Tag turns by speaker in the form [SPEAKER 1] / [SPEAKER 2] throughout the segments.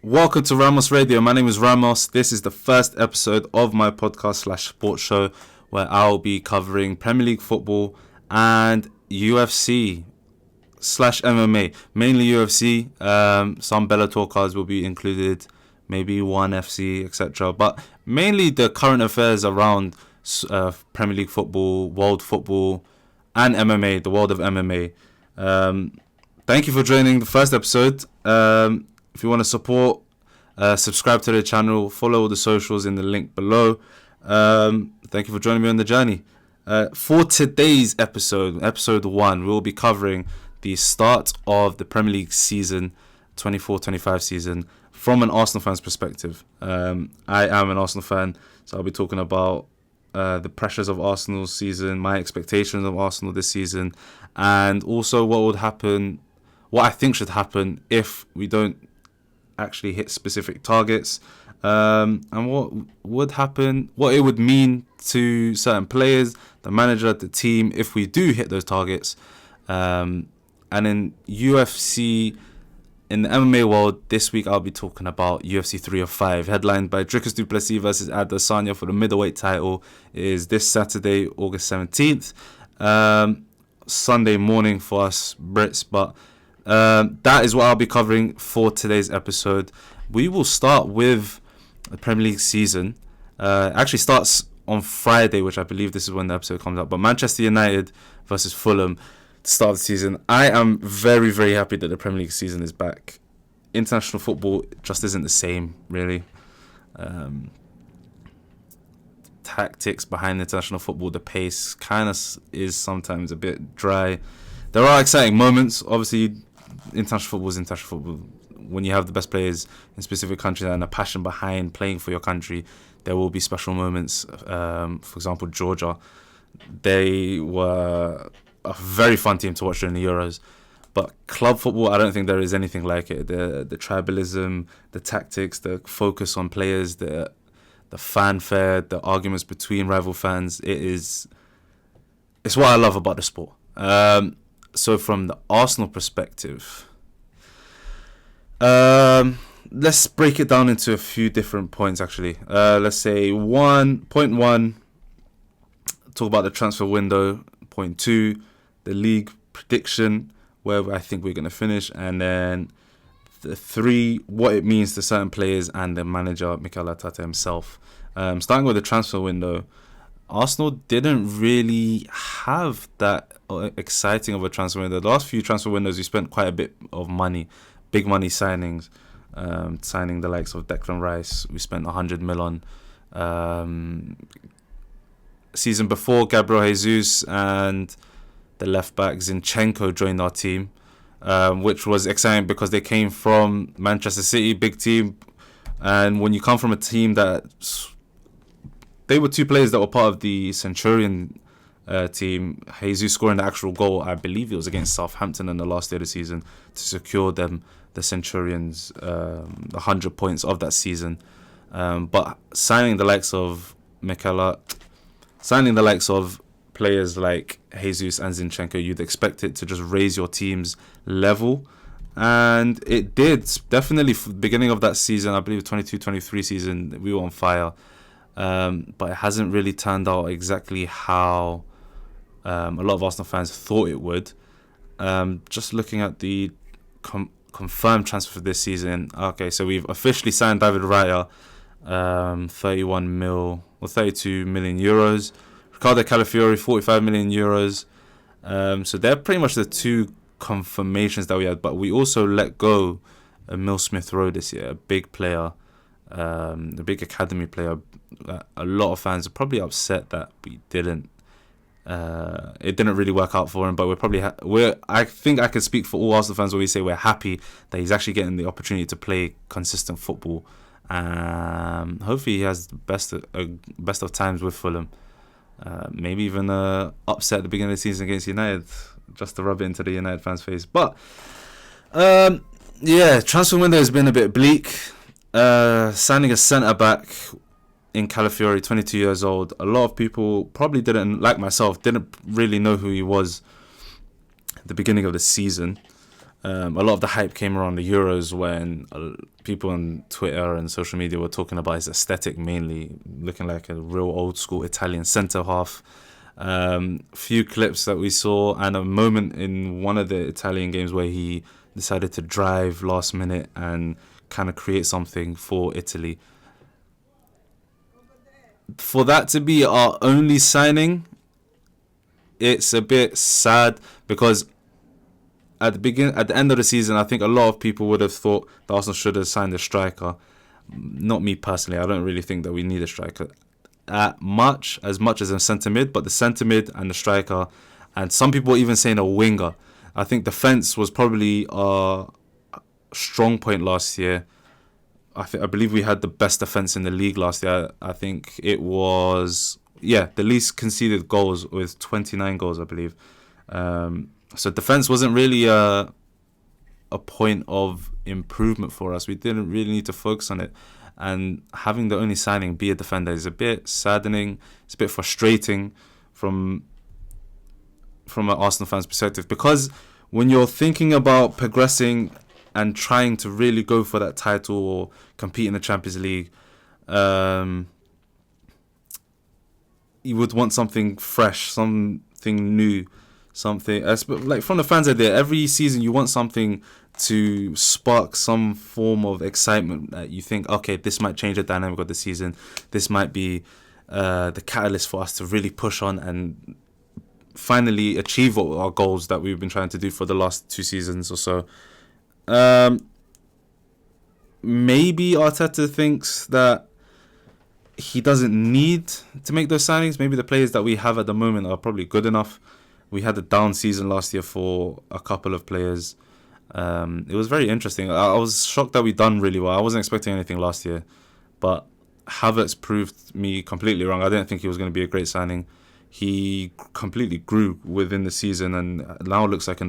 [SPEAKER 1] Welcome to Ramos Radio. My name is Ramos. This is the first episode of my podcast/sports show where I'll be covering Premier League football and UFC/MMA. Mainly UFC. Some Bellator cards will be included, maybe one FC, etc. But mainly the current affairs around Premier League football, world football, and MMA, the world of MMA. Thank you for joining the first episode. If you want to support, subscribe to the channel, follow all the socials in the link below. Thank you for joining me on the journey. For today's episode 1, we'll be covering the start of the Premier League season, 24-25 season, from an Arsenal fan's perspective. I am an Arsenal fan, so I'll be talking about the pressures of Arsenal's season, my expectations of Arsenal this season, and also what I think should happen if we don't actually hit specific targets, and what would happen, what it would mean to certain players, the manager, the team, if we do hit those targets. And in UFC, in the MMA world, this week I'll be talking about UFC 305, headlined by Dricus du Plessis versus Adesanya for the middleweight title. It is this Saturday, August 17th. Sunday morning for us Brits, but that is what I'll be covering for today's episode. We will start with the Premier League season. Actually starts on Friday, which I believe this is when the episode comes out. But Manchester United versus Fulham to start the season. I am very, very happy that the Premier League season is back. International football just isn't the same, really. Tactics behind international football, the pace kind of is sometimes a bit dry. There are exciting moments, obviously. International football is international football. When you have the best players in specific countries and a passion behind playing for your country, there will be special moments. For example, Georgia, they were a very fun team to watch during the Euros. But club football, I don't think there is anything like it. The tribalism, the tactics, the focus on players, the fanfare, the arguments between rival fans, it's what I love about the sport. So from the Arsenal perspective, let's break it down into a few different points, actually. Let's say point 1, talk about the transfer window. Point 2, the league prediction, where I think we're going to finish. And then the 3, what it means to certain players and the manager, Mikel Arteta himself. Starting with the transfer window, Arsenal didn't really have that exciting of a transfer window. The last few transfer windows, we spent quite a bit of money, big money signings, signing the likes of Declan Rice. We spent 100 million on. Season before, Gabriel Jesus and the left back Zinchenko joined our team, which was exciting because they came from Manchester City, big team. And when you come from a team they were 2 players that were part of the Centurion team. Jesus scoring the actual goal, I believe it was against Southampton in the last day of the season, to secure them, the Centurions, 100 points of that season. But signing the likes of players like Jesus and Zinchenko, you'd expect it to just raise your team's level. And it did. Definitely, beginning of that season, I believe 22-23 season, we were on fire. But it hasn't really turned out exactly how a lot of Arsenal fans thought it would. Just looking at the confirmed transfer for this season. Okay, so we've officially signed David Raya, 32 million euros. Ricardo Calafiori, 45 million euros. So they're pretty much the 2 confirmations that we had. But we also let go Emil Smith-Rowe this year, a big player, a big academy player. A lot of fans are probably upset that we didn't. It didn't really work out for him, but I think I can speak for all Arsenal fans when we say we're happy that he's actually getting the opportunity to play consistent football. Hopefully he has the best of times with Fulham. Maybe even upset at the beginning of the season against United, just to rub it into the United fans' face. But transfer window has been a bit bleak. Signing a centre back in Calafiori, 22 years old. A lot of people probably didn't really know who he was at the beginning of the season. A lot of the hype came around the Euros when people on Twitter and social media were talking about his aesthetic, mainly looking like a real old school Italian centre half. Few clips that we saw, and a moment in one of the Italian games where he decided to drive last minute and kind of create something for Italy. For that to be our only signing, it's a bit sad, because at the end of the season, I think a lot of people would have thought that Arsenal should have signed a striker. Not me personally. I don't really think that we need a striker as much as a centre mid, but the centre mid and the striker, and some people are even saying a winger. I think defence was probably our strong point last year. I believe we had the best defence in the league last year. I think it was, the least conceded goals with 29 goals, I believe. So defence wasn't really a point of improvement for us. We didn't really need to focus on it. And having the only signing be a defender is a bit saddening. It's a bit frustrating from an Arsenal fan's perspective, because when you're thinking about progressing and trying to really go for that title or compete in the Champions League, you would want something fresh, something new, something like from the fans idea. Every season you want something to spark some form of excitement that you think, okay, this might change the dynamic of the season. This might be the catalyst for us to really push on and finally achieve our goals that we've been trying to do for the last 2 seasons or so. Maybe Arteta thinks that he doesn't need to make those signings. Maybe the players that we have at the moment are probably good enough. We had a down season last year for a couple of players. It was very interesting. I was shocked that we done really well. I wasn't expecting anything last year, but Havertz proved me completely wrong. I didn't think he was going to be a great signing. He completely grew within the season and now looks like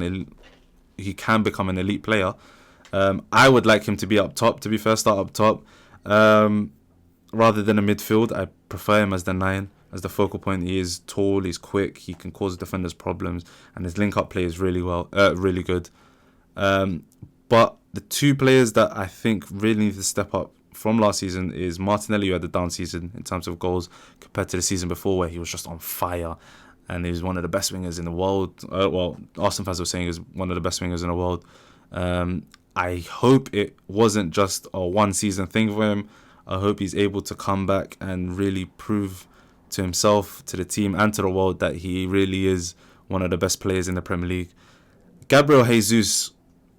[SPEAKER 1] he can become an elite player. I would like him to be up top, to be fair, start up top. Rather than a midfield, I prefer him as the 9, as the focal point. He is tall, he's quick, he can cause defenders problems, and his link-up play is really good. But the 2 players that I think really need to step up from last season is Martinelli, who had a down season in terms of goals compared to the season before, where he was just on fire and he was one of the best wingers in the world. Arsenal fans were saying he was one of the best wingers in the world. I hope it wasn't just a one-season thing for him. I hope he's able to come back and really prove to himself, to the team, and to the world that he really is one of the best players in the Premier League. Gabriel Jesus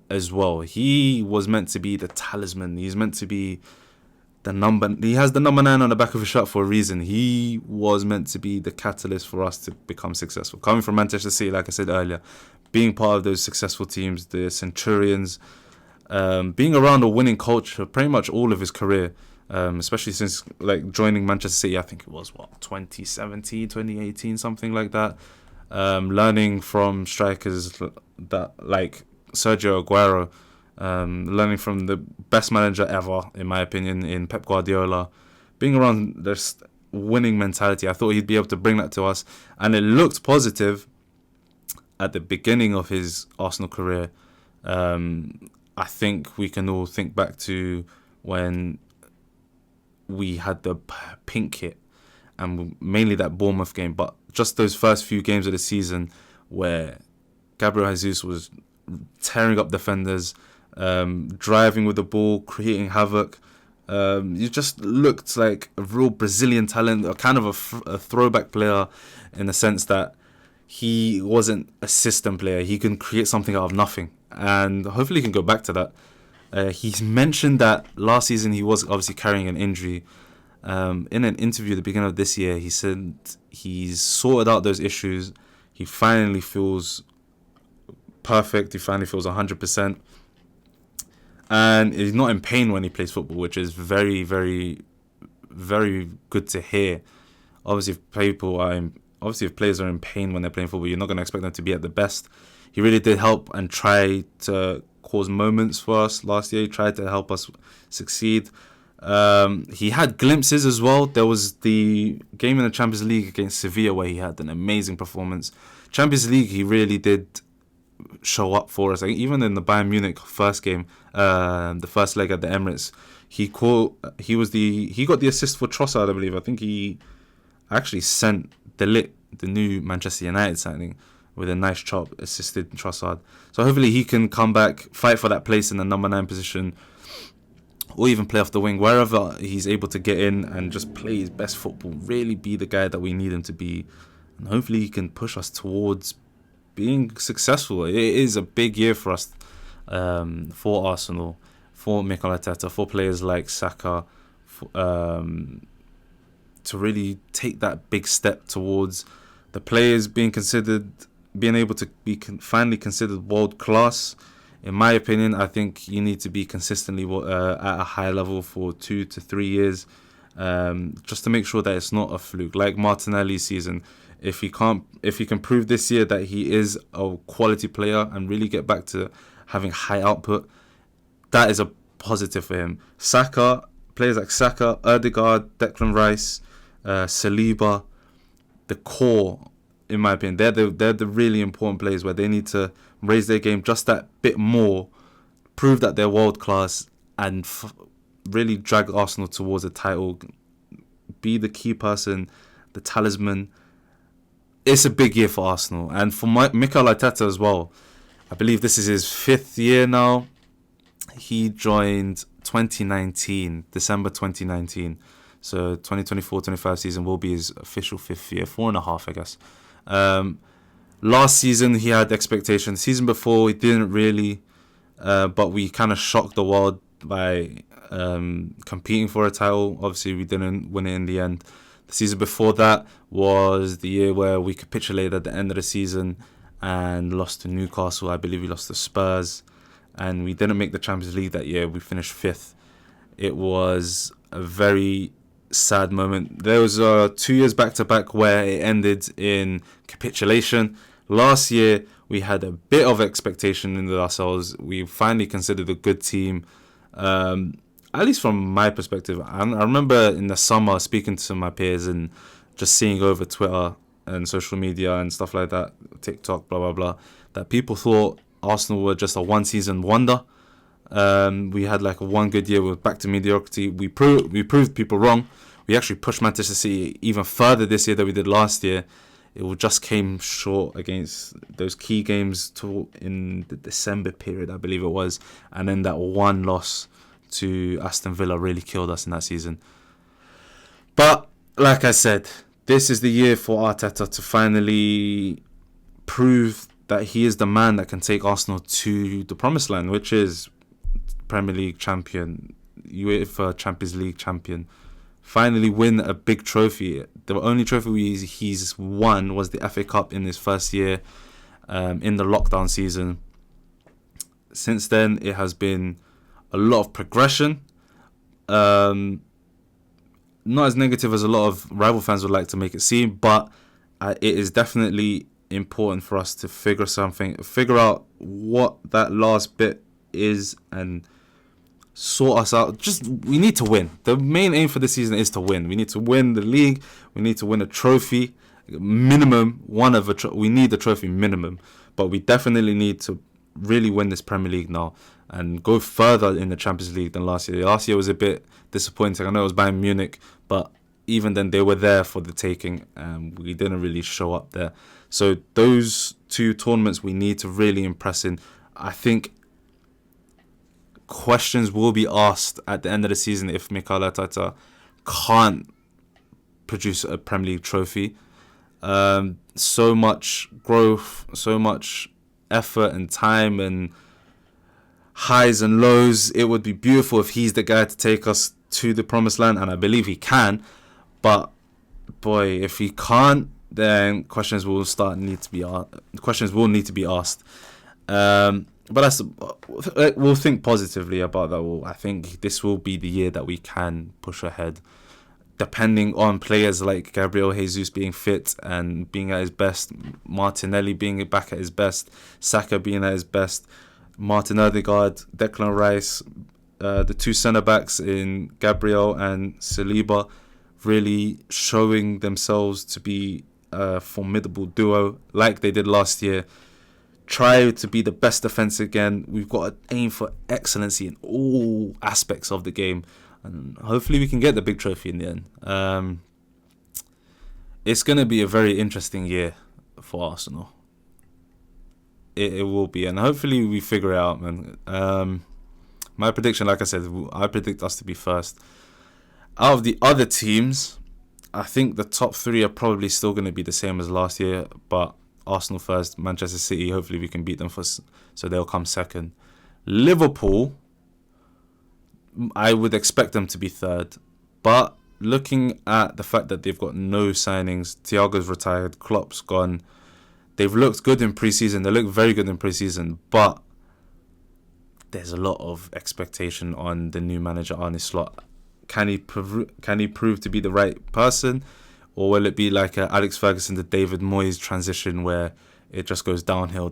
[SPEAKER 1] as well. He was meant to be the talisman. He's meant to be he has the number 9 on the back of his shirt for a reason. He was meant to be the catalyst for us to become successful. Coming from Manchester City, like I said earlier, being part of those successful teams, the Centurions, being around a winning culture pretty much all of his career, especially since joining Manchester City, I think it was 2017, 2018, something like that. Learning from strikers that like Sergio Aguero, learning from the best manager ever, in my opinion, in Pep Guardiola, being around this winning mentality. I thought he'd be able to bring that to us, and it looked positive at the beginning of his Arsenal career. I think we can all think back to when we had the pink kit, and mainly that Bournemouth game, but just those first few games of the season where Gabriel Jesus was tearing up defenders, driving with the ball, creating havoc. You just looked like a real Brazilian talent, a kind of a throwback player, in the sense that he wasn't a system player. He can create something out of nothing, and hopefully he can go back to that. He's mentioned that last season he was obviously carrying an injury. In an interview at the beginning of this year, he said he's sorted out those issues. He finally feels perfect. He finally feels 100%. And he's not in pain when he plays football, which is very, very, very good to hear. Obviously, if players are in pain when they're playing football, you're not going to expect them to be at the best. He really did help and try to cause moments for us last year. He tried to help us succeed. He had glimpses as well. There was the game in the Champions League against Sevilla where he had an amazing performance. Champions League, he really did show up for us. Like, even in the Bayern Munich first game, the first leg at the Emirates, he got the assist for Trossard, I believe. I think he actually sent De Ligt, the new Manchester United signing, with a nice chop, assisted Trossard. So hopefully he can come back, fight for that place in the number 9 position, or even play off the wing, wherever he's able to get in and just play his best football, really be the guy that we need him to be. And hopefully he can push us towards being successful. It is a big year for us, for Arsenal, for Mikel Arteta, for players like Saka, to really take that big step towards the players being able to be finally considered world class. In my opinion, I think you need to be consistently at a high level for 2 to 3 years, just to make sure that it's not a fluke. Like Martinelli's season, if he can prove this year that he is a quality player and really get back to having high output, that is a positive for him. Players like Saka, Ødegaard, Declan Rice, Saliba, the core, in my opinion, they're the really important players where they need to raise their game just that bit more, prove that they're world class, and really drag Arsenal towards a title, be the key person, the talisman. It's a big year for Arsenal, and for Mikel Arteta as well. I believe this is his 5th year now. He joined 2019, December 2019. So 2024-25 season will be his official 5th year, 4.5, I guess. Last season he had expectations. Season before he didn't really, but we kind of shocked the world by competing for a title. Obviously we didn't win it in the end. The season before that was the year where we capitulated at the end of the season and lost to Newcastle. I believe we lost to Spurs, and we didn't make the Champions League that year. We finished 5th. It was a very sad moment. There was 2 years back-to-back where it ended in capitulation. Last year, we had a bit of expectation in ourselves. We finally considered a good team, at least from my perspective. I remember in the summer speaking to some of my peers and just seeing over Twitter and social media and stuff like that, TikTok, blah, blah, blah, that people thought Arsenal were just a one-season wonder. We had like one good year. We were back to mediocrity. We proved people wrong. We actually pushed Manchester City even further this year than we did last year. It just came short against those key games in the December period, I believe it was. And then that one loss to Aston Villa really killed us in that season. But like I said, this is the year for Arteta to finally prove that he is the man that can take Arsenal to the promised land, which is Premier League champion, UEFA Champions League champion. Finally win a big trophy. The only trophy he's won was the FA Cup in his first year, in the lockdown season. Since then, it has been a lot of progression. Not as negative as a lot of rival fans would like to make it seem, but it is definitely important for us to figure out what that last bit is and sort us out. We need to win. The main aim for this season is to win. We need to win the league. We need to win a trophy minimum. We need a trophy minimum, but we definitely need to really win this Premier League now and go further in the Champions League than last year. Last year was a bit disappointing. I know it was Bayern Munich, but even then they were there for the taking, and we didn't really show up there. So those 2 tournaments we need to really impress in. I think questions will be asked at the end of the season if Mikel Arteta can't produce a Premier League trophy. So much growth, so much effort and time and highs and lows. It would be beautiful if he's the guy to take us to the promised land, and I believe he can. But boy, if he can't, then questions will need to be asked. But we'll think positively about that. I think this will be the year that we can push ahead, depending on players like Gabriel Jesus being fit and being at his best, Martinelli being back at his best, Saka being at his best, Martin Ødegaard, Declan Rice, the 2 centre-backs in Gabriel and Saliba really showing themselves to be a formidable duo like they did last year. try to be the best defense again. We've got to aim for excellency in all aspects of the game, and hopefully we can get the big trophy in the end. It's going to be a very interesting year for Arsenal. It will be, and hopefully we figure it out, man. My prediction, like I said, I predict us to be first. Out of the other teams, I think the top three are probably still going to be the same as last year, but Arsenal first, Manchester City, hopefully we can beat them first, so they'll come second. Liverpool, I would expect them to be third, but looking at the fact that they've got no signings, Thiago's retired, Klopp's gone, they've looked good in pre-season, they look very good in pre-season, but there's a lot of expectation on the new manager, Arne Slot. Can he prove to be the right person, or will it be like a Alex Ferguson to David Moyes transition where it just goes downhill?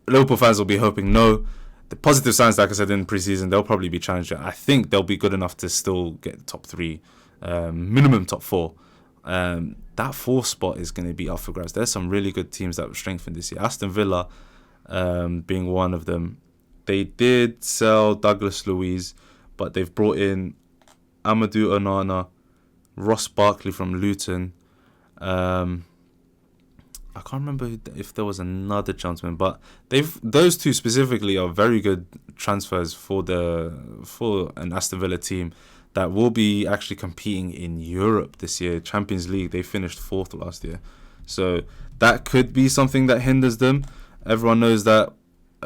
[SPEAKER 1] Liverpool fans will be hoping no. The positive signs, like I said, in pre-season, they'll probably be challenging. I think they'll be good enough to still get top three, minimum top four. That fourth spot is going to be up for grabs. There's some really good teams that were strengthened this year. Aston Villa being one of them. They did sell Douglas Luiz, but they've brought in Amadou Onana, Ross Barkley from Luton. I can't remember if there was another gentleman, but those two specifically are very good transfers for an Aston Villa team that will be actually competing in Europe this year. Champions League, they finished fourth last year, so that could be something that hinders them. Everyone knows that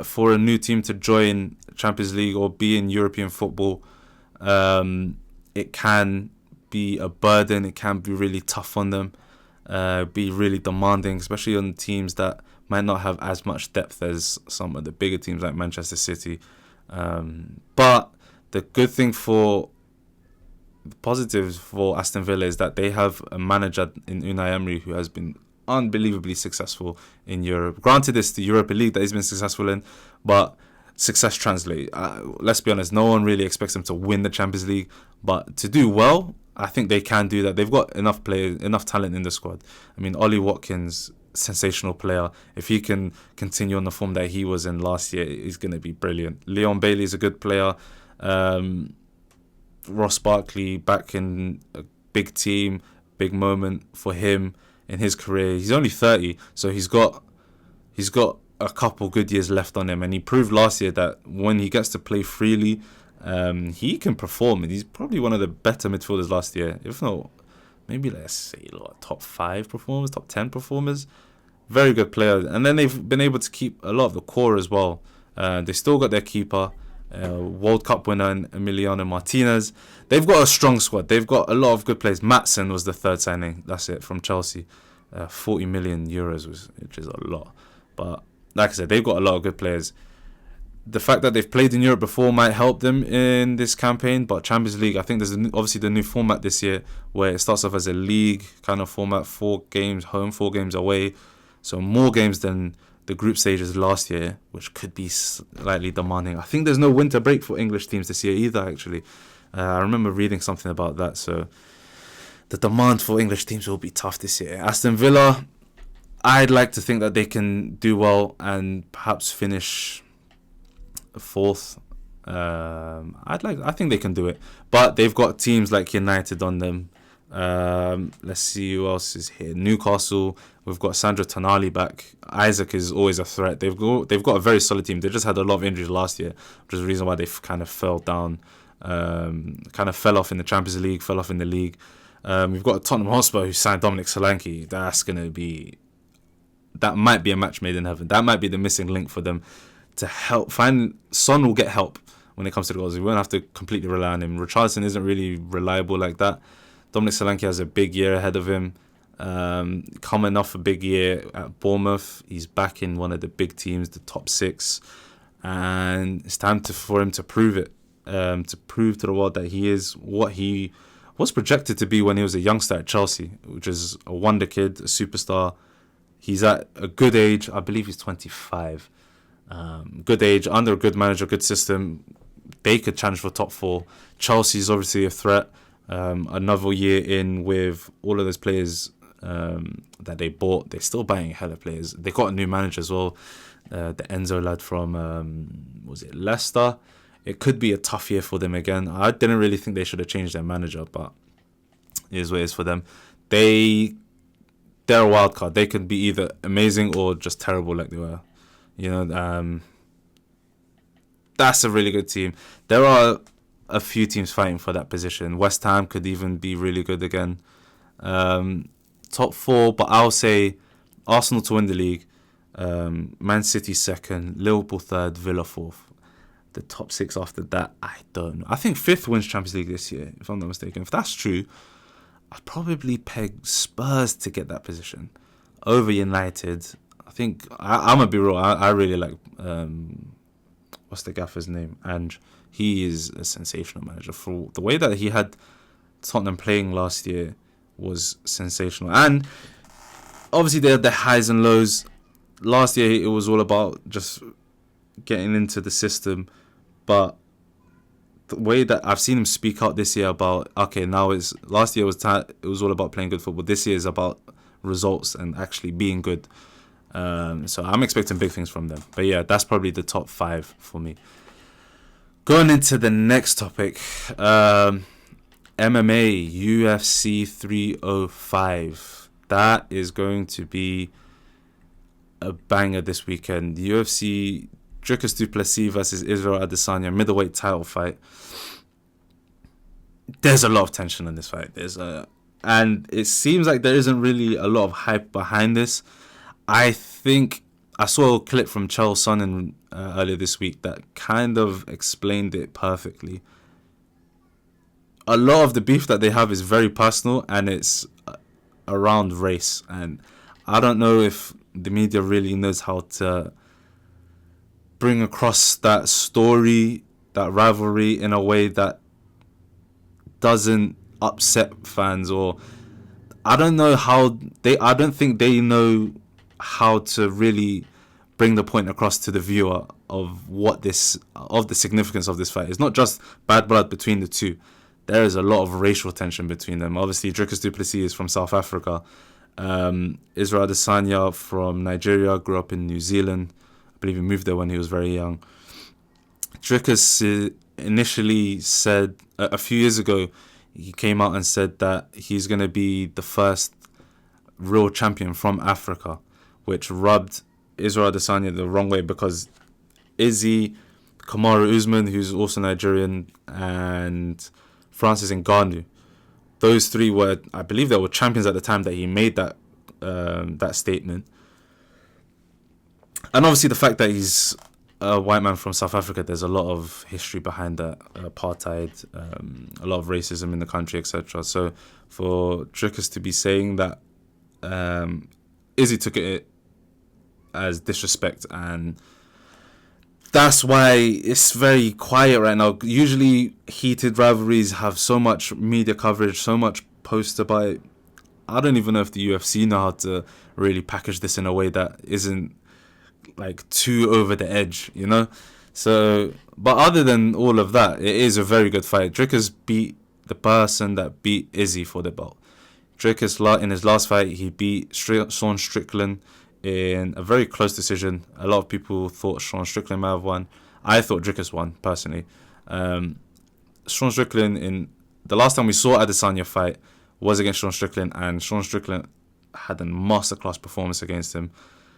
[SPEAKER 1] for a new team to join Champions League or be in European football, it can be a burden. It can be really tough on them. Be really demanding, especially on teams that might not have as much depth as some of the bigger teams like Manchester City. But the good thing the positives for Aston Villa is that they have a manager in Unai Emery who has been unbelievably successful in Europe. Granted, it's the Europa League that he's been successful in, but success translates. Let's be honest, no one really expects them to win the Champions League, but to do well, I think they can do that. They've got enough players, enough talent in the squad. I mean, Ollie Watkins, sensational player. If he can continue on the form that he was in last year, he's going to be brilliant. Leon Bailey is a good player. Ross Barkley back in a big team, big moment for him in his career. He's only 30, so he's got a couple good years left on him, and he proved last year that when he gets to play freely, he can perform. He's probably one of the better midfielders last year, if not maybe let's say top 5 performers, top 10 performers. Very good player, and then they've been able to keep a lot of the core as well. They still got their keeper, World Cup winner Emiliano Martinez. They've got a strong squad. They've got a lot of good players. Maatsen was the third signing. That's it, from Chelsea. 40 million euros, which is a lot. But like I said, they've got a lot of good players. The fact that they've played in Europe before might help them in this campaign, but Champions League, I think there's obviously the new format this year where it starts off as a league kind of format, 4 games home, 4 games away. So more games than the group stages last year, which could be slightly demanding. I think there's no winter break for English teams this year either, actually. I remember reading something about that. So the demand for English teams will be tough this year. Aston Villa, I'd like to think that they can do well and perhaps finish 4th. I think they can do it. But they've got teams like United on them. Let's see who else is here. Newcastle, we've got Sandro Tonali back. Isaac is always a threat. They've got a very solid team. They just had a lot of injuries last year, which is the reason why they kind of fell down, kind of fell off in the Champions League, fell off in the league. We've got Tottenham Hotspur who signed Dominic Solanke. That might be a match made in heaven. That might be the missing link for them to help find. Son will get help when it comes to the goals. We won't have to completely rely on him. Richarlison isn't really reliable like that. Dominic Solanke has a big year ahead of him. Coming off a big year at Bournemouth, he's back in one of the big teams, the top 6, and it's time for him to prove it, to prove to the world that he is what he was projected to be when he was a youngster at Chelsea, which is a wonder kid, a superstar. He's at a good age. I believe he's 25. Good age, under a good manager, good system. They could challenge for top 4. Chelsea's obviously a threat. Another year in with all of those players that they bought. They're still buying hella players. They got a new manager as well, the Enzo lad from was it Leicester. It could be a tough year for them again. I didn't really think they should have changed their manager, but it is what it is for them. They're a wild card. They could be either amazing or just terrible like they were. That's a really good team. There are a few teams fighting for that position. West Ham could even be really good again. Top four, but I'll say Arsenal to win the league, Man City second, Liverpool third, Villa fourth. The top six after that, I don't know. I think fifth wins Champions League this year, if I'm not mistaken. If that's true, I'd probably peg Spurs to get that position over United. I think I'm gonna be real. I really like what's the gaffer's name? And he is a sensational manager. For the way that he had Tottenham playing last year was sensational. And obviously they had their highs and lows. Last year it was all about just getting into the system, but the way that I've seen him speak out this year about, okay, now it's last year it was all about playing good football. This year is about results and actually being good. So I'm expecting big things from them. But yeah, that's probably the top five for me. Going into the next topic, MMA, UFC 305. That is going to be a banger this weekend. The UFC, Dricus du Plessis versus Israel Adesanya, middleweight title fight. There's a lot of tension in this fight. And it seems like there isn't really a lot of hype behind this. I think I saw a clip from Chael Sonnen earlier this week that kind of explained it perfectly. A lot of the beef that they have is very personal, and it's around race. And I don't know if the media really knows how to bring across that story, that rivalry, in a way that doesn't upset fans, or I don't think they know how to really bring the point across to the viewer of the significance of this fight. It's not just bad blood between the two. There is a lot of racial tension between them. Obviously, Dricus du Plessis is from South Africa. Israel Adesanya from Nigeria, grew up in New Zealand. I believe he moved there when he was very young. Dricus initially said, a few years ago, he came out and said that he's going to be the first real champion from Africa, which rubbed Israel Adesanya the wrong way, because Izzy, Kamaru Usman, who's also Nigerian, and Francis Ngannou, those three were, I believe, they were champions at the time that he made that statement. And obviously the fact that he's a white man from South Africa, there's a lot of history behind that, apartheid, a lot of racism in the country, etc. So for Dricus to be saying that, Izzy took it as disrespect, and that's why it's very quiet right now. Usually heated rivalries have so much media coverage, so much post about it. I don't even know if the UFC know how to really package this in a way that isn't like too over the edge, you know? So, but other than all of that, it is a very good fight. Dricus beat the person that beat Izzy for the belt. Dricus, in his last fight, he beat Sean Strickland in a very close decision. A lot of people thought Sean Strickland might have won. I thought Dricus won, personally. Sean Strickland, in the last time we saw Adesanya fight, was against Sean Strickland, and Sean Strickland had a masterclass performance against him.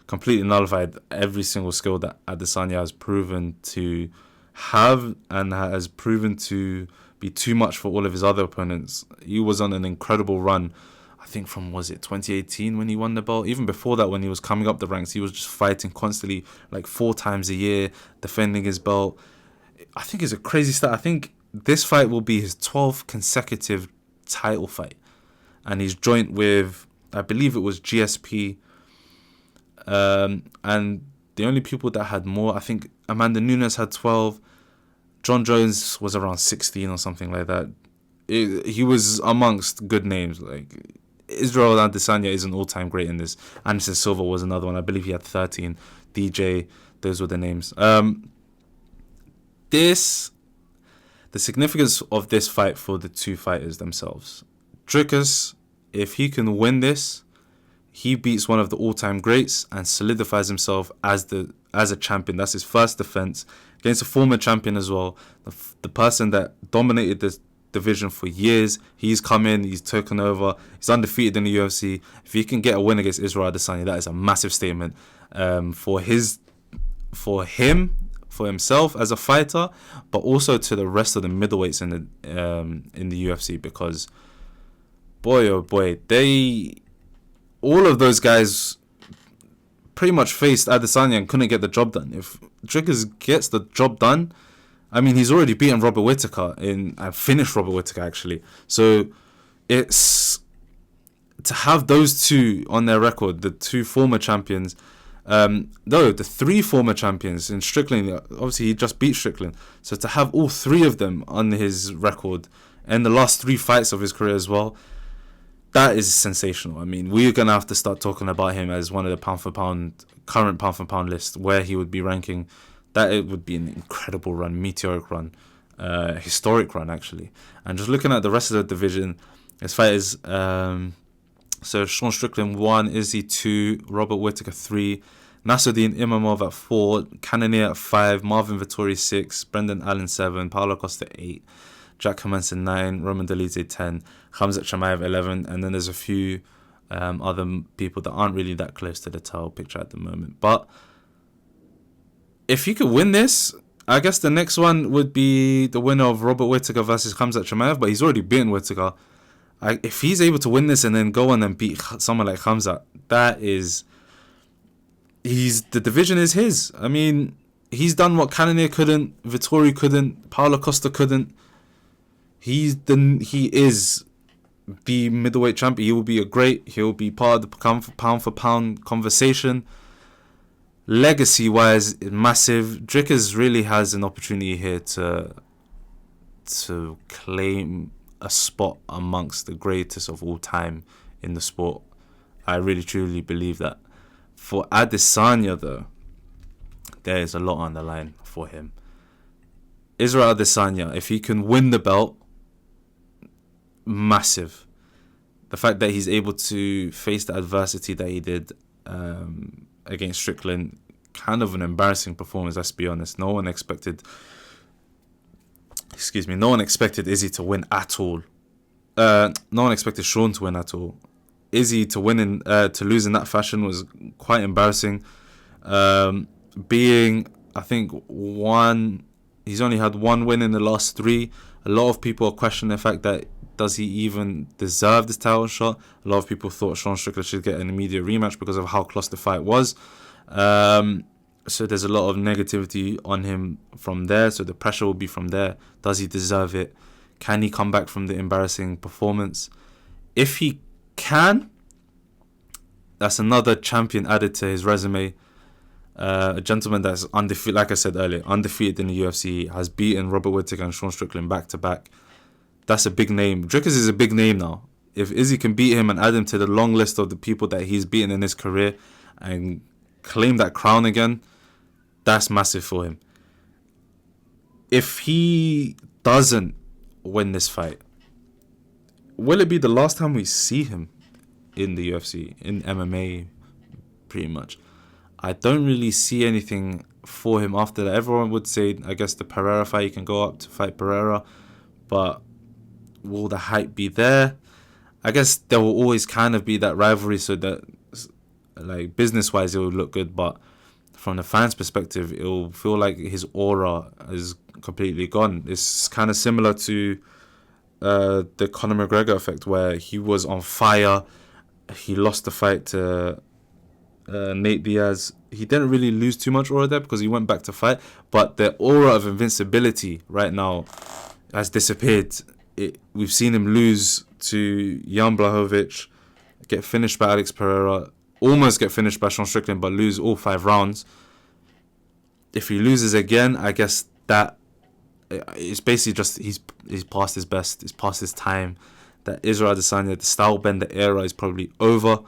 [SPEAKER 1] Completely nullified every single skill that Adesanya has proven to have, and has proven to be too much for all of his other opponents. He was on an incredible run, I think from, was it 2018 when he won the belt? Even before that, when he was coming up the ranks, he was just fighting constantly, like 4 times a year, defending his belt. I think it's a crazy stat. I think this fight will be his 12th consecutive title fight. And he's joint with, I believe it was GSP. And the only people that had more, I think Amanda Nunes had 12. John Jones was around 16 or something like that. He was amongst good names. Like Israel Adesanya is an all-time great in this. Anderson Silva was another one. I believe he had 13. DJ, those were the names. The significance of this fight for the two fighters themselves. Dricus, if he can win this, he beats one of the all-time greats and solidifies himself as a champion. That's his first defense against a former champion as well. The person that dominated this division for years. He's come in, he's taken over, he's undefeated in the UFC. If he can get a win against Israel Adesanya, that is a massive statement for himself as a fighter, but also to the rest of the middleweights in the UFC, because boy oh boy, all of those guys pretty much faced Adesanya and couldn't get the job done. If Driggers gets the job done, I mean, he's already beaten Robert Whittaker and finished Robert Whittaker actually. So it's to have those two on their record, the two former champions. The three former champions in Strickland. Obviously, he just beat Strickland. So to have all three of them on his record and the last three fights of his career as well, that is sensational. I mean, we're going to have to start talking about him as one of the current pound for pound list, where he would be ranking. That it would be an incredible run, meteoric run, historic run actually. And just looking at the rest of the division, his fighters, so Sean Strickland 1, Izzy 2, Robert Whittaker 3, Nasruddin Imamov at 4, Cannonier at 5, Marvin Vettori 6, Brendan Allen 7, Paulo Costa 8, Jack Hermanson 9, Roman Dolidze 10, Khamzat Chimaev 11, and then there's a few other people that aren't really that close to the title picture at the moment. But if he could win this, I guess the next one would be the winner of Robert Whittaker versus Khamzat Chimaev, but he's already beaten Whittaker. If he's able to win this and then go on and beat someone like Khamzat, the division is his. I mean, he's done what Cannonier couldn't, Vettori couldn't, Paulo Costa couldn't. He is the middleweight champion. He will be he'll be part of the pound for pound conversation. Legacy-wise, massive. Drickers really has an opportunity here to claim a spot amongst the greatest of all time in the sport. I really truly believe that. For Adesanya, though, there is a lot on the line for him. Israel Adesanya, if he can win the belt, massive. The fact that he's able to face the adversity that he did against Strickland, kind of an embarrassing performance, let's be honest. No one expected Izzy to win at all. No one expected Sean to win at all. Izzy to lose in that fashion was quite embarrassing. Being, I think, he's only had one win in the last 3. A lot of people are questioning the fact that does he even deserve this title shot? A lot of people thought Sean Strickland should get an immediate rematch because of how close the fight was. So there's a lot of negativity on him from there. So the pressure will be from there. Does he deserve it? Can he come back from the embarrassing performance? If he can, that's another champion added to his resume. A gentleman that's undefeated, like I said earlier, undefeated in the UFC, has beaten Robert Whittaker and Sean Strickland back to back. That's a big name. Drickers is a big name now. If Izzy can beat him and add him to the long list of the people that he's beaten in his career and claim that crown again, that's massive for him. If he doesn't win this fight, will it be the last time we see him in the UFC, in MMA, pretty much? I don't really see anything for him after that. Everyone would say, I guess, the Pereira fight, he can go up to fight Pereira, but will the hype be there? I guess there will always kind of be that rivalry, so that, like, business-wise, it will look good, but from the fans' perspective, it will feel like his aura is completely gone. It's kind of similar to the Conor McGregor effect, where he was on fire. He lost the fight to Nate Diaz. He didn't really lose too much aura there because he went back to fight, but the aura of invincibility right now has disappeared. We've seen him lose to Jan Blachowicz, get finished by Alex Pereira, almost get finished by Sean Strickland, but lose all 5 rounds. If he loses again, I guess that it's basically just he's past his best, he's past his time. That Israel Adesanya, the style bender era, is probably over.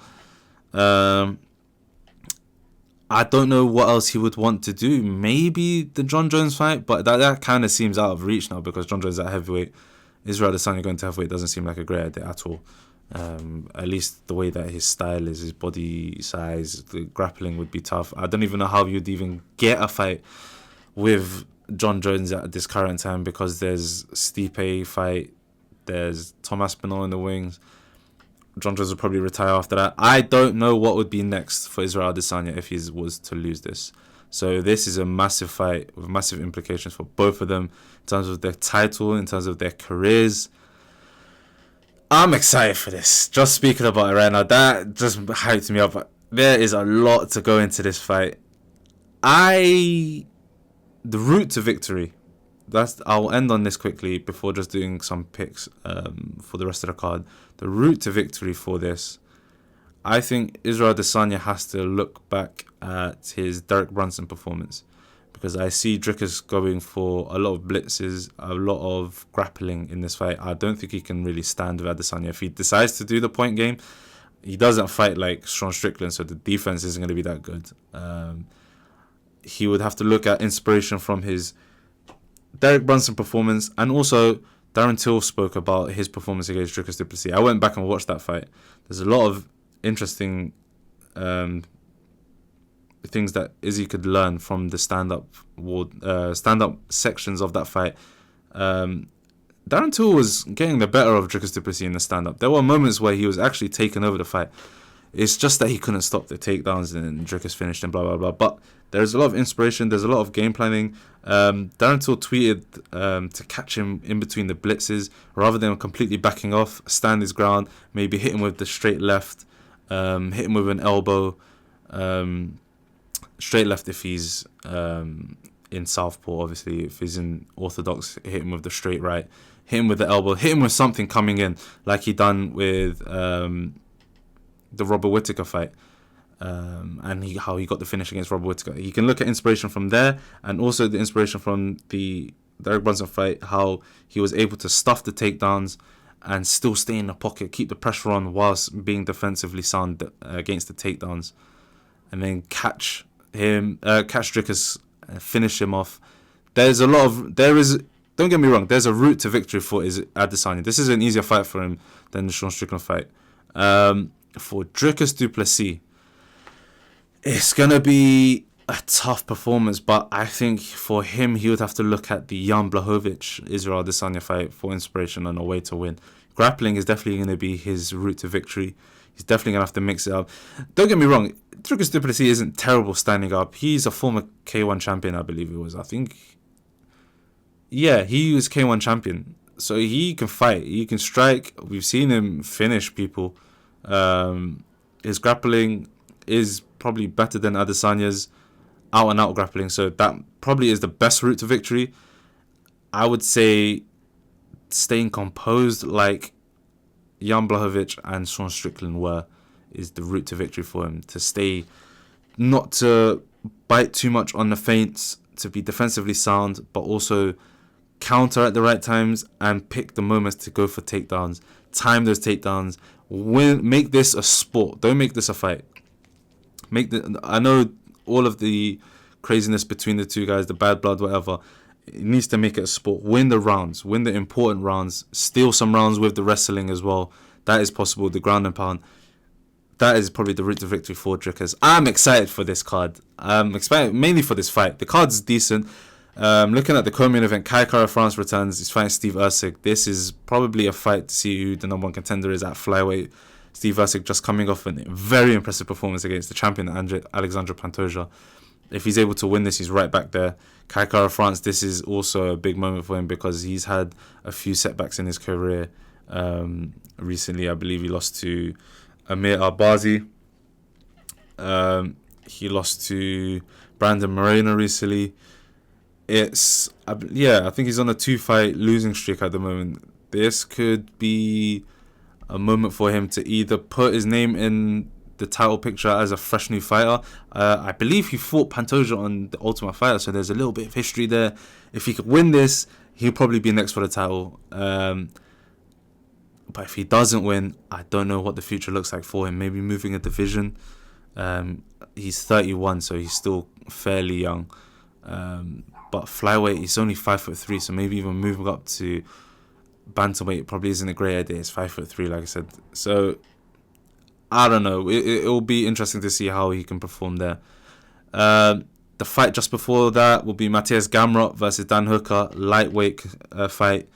[SPEAKER 1] I don't know what else he would want to do. Maybe the John Jones fight, but that kind of seems out of reach now because John Jones is at heavyweight. Israel Adesanya going to heavyweight doesn't seem like a great idea at all. At least the way that his style is, his body size, the grappling would be tough. I don't even know how you'd even get a fight with John Jones at this current time, because there's Stipe fight, there's Tom Aspinall in the wings. John Jones will probably retire after that. I don't know what would be next for Israel Adesanya if he was to lose this. So this is a massive fight with massive implications for both of them in terms of their title, in terms of their careers. I'm excited for this. Just speaking about it right now, that just hyped me up. There is a lot to go into this fight. The route to victory. I'll end on this quickly before just doing some picks for the rest of the card. The route to victory for this, I think Israel Adesanya has to look back at his Derek Brunson performance, because I see Dricus going for a lot of blitzes, a lot of grappling in this fight. I don't think he can really stand with Adesanya. If he decides to do the point game, he doesn't fight like Sean Strickland, so the defense isn't going to be that good. He would have to look at inspiration from his Derek Brunson performance, and also Darren Till spoke about his performance against Dricus du Plessis. I went back and watched that fight. There's a lot of interesting things that Izzy could learn from the stand-up sections of that fight. Darren Till was getting the better of Dricus du Plessis in the stand-up. There were moments where he was actually taking over the fight. It's just that he couldn't stop the takedowns and Dricus finished and blah, blah, blah. But there's a lot of inspiration. There's a lot of game planning. Darren Till tweeted to catch him in between the blitzes rather than completely backing off, stand his ground, maybe hit him with the straight left, hit him with an elbow, straight left if he's in southpaw, obviously. If he's in orthodox, hit him with the straight right, hit him with the elbow, hit him with something coming in, like he done with the Robert Whittaker fight, and how he got the finish against Robert Whittaker. You can look at inspiration from there, and also the inspiration from the Derek Brunson fight, how he was able to stuff the takedowns and still stay in the pocket, keep the pressure on whilst being defensively sound against the takedowns, and then catch Dricus, finish him off. Don't get me wrong, there's a route to victory for Adesanya. This is an easier fight for him than the Sean Strickland fight. For Dricus du Plessis, it's going to be a tough performance, but I think for him, he would have to look at the Jan Blachowicz-Israel Adesanya fight for inspiration and a way to win. Grappling is definitely going to be his route to victory. He's definitely going to have to mix it up. Don't get me wrong, Dricus du Plessis isn't terrible standing up. He's a former K1 champion, I believe he was. He was K1 champion. So he can fight, he can strike. We've seen him finish people. His grappling is probably better than Adesanya's out and out grappling, so that probably is the best route to victory. I would say staying composed like Jan Blachowicz and Sean Strickland were is the route to victory for him. To stay, not to bite too much on the feints, to be defensively sound, but also counter at the right times and pick the moments to go for takedowns, time those takedowns, make this a sport. Don't make this a fight. I know all of the craziness between the two guys, the bad blood, whatever. It needs to make it a sport. Win the rounds, win the important rounds, steal some rounds with the wrestling as well. That is possible. The ground and pound. That is probably the route to victory for Dricus. I'm excited for this card. I'm excited mainly for this fight. The card's decent. Looking at the co-main event, Kai Kara France returns. He's fighting Steve Usyk. This is probably a fight to see who the number one contender is at flyweight. Steve Usyk just coming off a very impressive performance against the champion Alexandre Pantoja. If he's able to win this, he's right back there. Kai Kara France, this is also a big moment for him because he's had a few setbacks in his career. Recently, I believe he lost to Amir Albazi. He lost to Brandon Moreno recently. I think he's on a 2-fight losing streak at the moment. This could be a moment for him to either put his name in the title picture as a fresh new fighter. I believe he fought Pantoja on the Ultimate Fighter, so there's a little bit of history there. If he could win this, he'll probably be next for the title. But if he doesn't win, I don't know what the future looks like for him. Maybe moving a division. He's 31, so he's still fairly young. But flyweight, he's only 5'3", so maybe even moving up to bantamweight probably isn't a great idea. It's 5'3", like I said. So I don't know. It'll be interesting to see how he can perform there. The fight just before that will be Matthias Gamrot versus Dan Hooker, lightweight fight.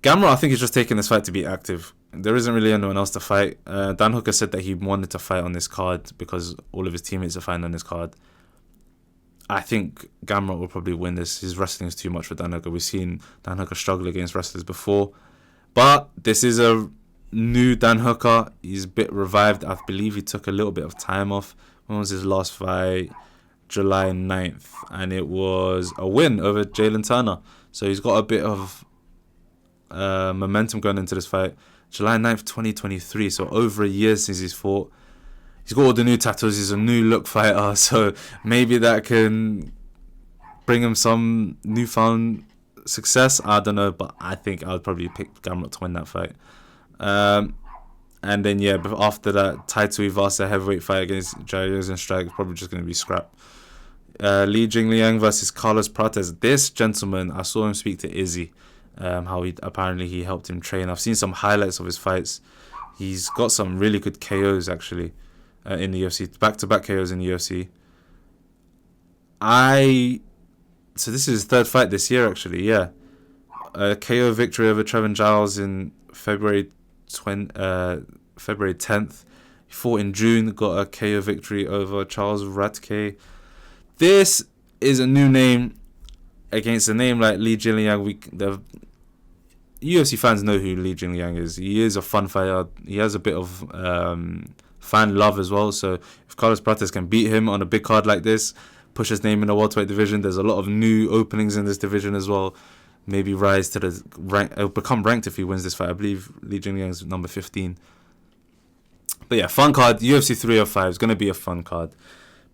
[SPEAKER 1] Gamrot, I think, is just taking this fight to be active. There isn't really anyone else to fight. Dan Hooker said that he wanted to fight on this card because all of his teammates are fighting on this card. I think Gamrot will probably win this. His wrestling is too much for Dan Hooker. We've seen Dan Hooker struggle against wrestlers before. But this is a new Dan Hooker. He's a bit revived. I believe he took a little bit of time off. When was his last fight? July 9th. And it was a win over Jalen Turner. So he's got a bit of momentum going into this fight. July 9th, 2023. So over a year since he's fought. He's got all the new tattoos. He's a new look fighter. So maybe that can bring him some newfound success. I don't know. But I think I would probably pick Gamrot to win that fight. And then, yeah, after that, Taito Ivasa heavyweight fight against Jair Rosenstrike is probably just going to be scrap. Li Jingliang versus Carlos Prates. This gentleman, I saw him speak to Izzy. How he helped him train. I've seen some highlights of his fights. He's got some really good KOs, actually. In the UFC, back-to-back KOs in the UFC. So this is his third fight this year, actually. Yeah, a KO victory over Trevin Giles in February 10th. He fought in June, got a KO victory over Charles Radke. This is a new name against a name like Li Jingliang. The UFC fans know who Li Jingliang is. He is a fun fighter. He has a bit of fan love as well. So if Carlos Prates can beat him on a big card like this, push his name in the welterweight division, there's a lot of new openings in this division as well. Maybe rise to the rank, become ranked if he wins this fight. I believe Li Jingliang is number 15. But yeah, fun card. UFC 305 is going to be a fun card.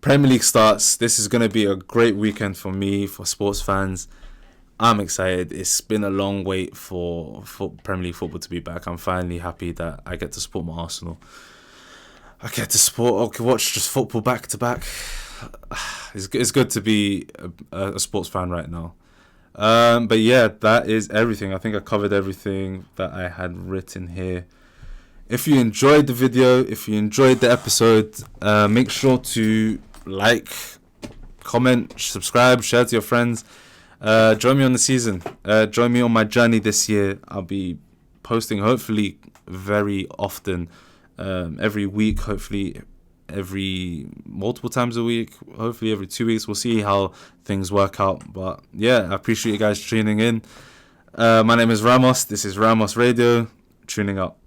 [SPEAKER 1] Premier League starts. This is going to be a great weekend for me, for sports fans. I'm excited. It's been a long wait for Premier League football to be back. I'm finally happy that I get to support my Arsenal. I get to watch just football back to back. It's good to be a sports fan right now. But yeah, that is everything. I think I covered everything that I had written here. If you enjoyed the video, if you enjoyed the episode, make sure to like, comment, subscribe, share to your friends. Join me on the season. Join me on my journey this year. I'll be posting hopefully very often, every week, hopefully every multiple times a week, hopefully every 2 weeks. We'll see how things work out. But yeah, I appreciate you guys tuning in. My name is Ramos. This is Ramos Radio. Tuning up.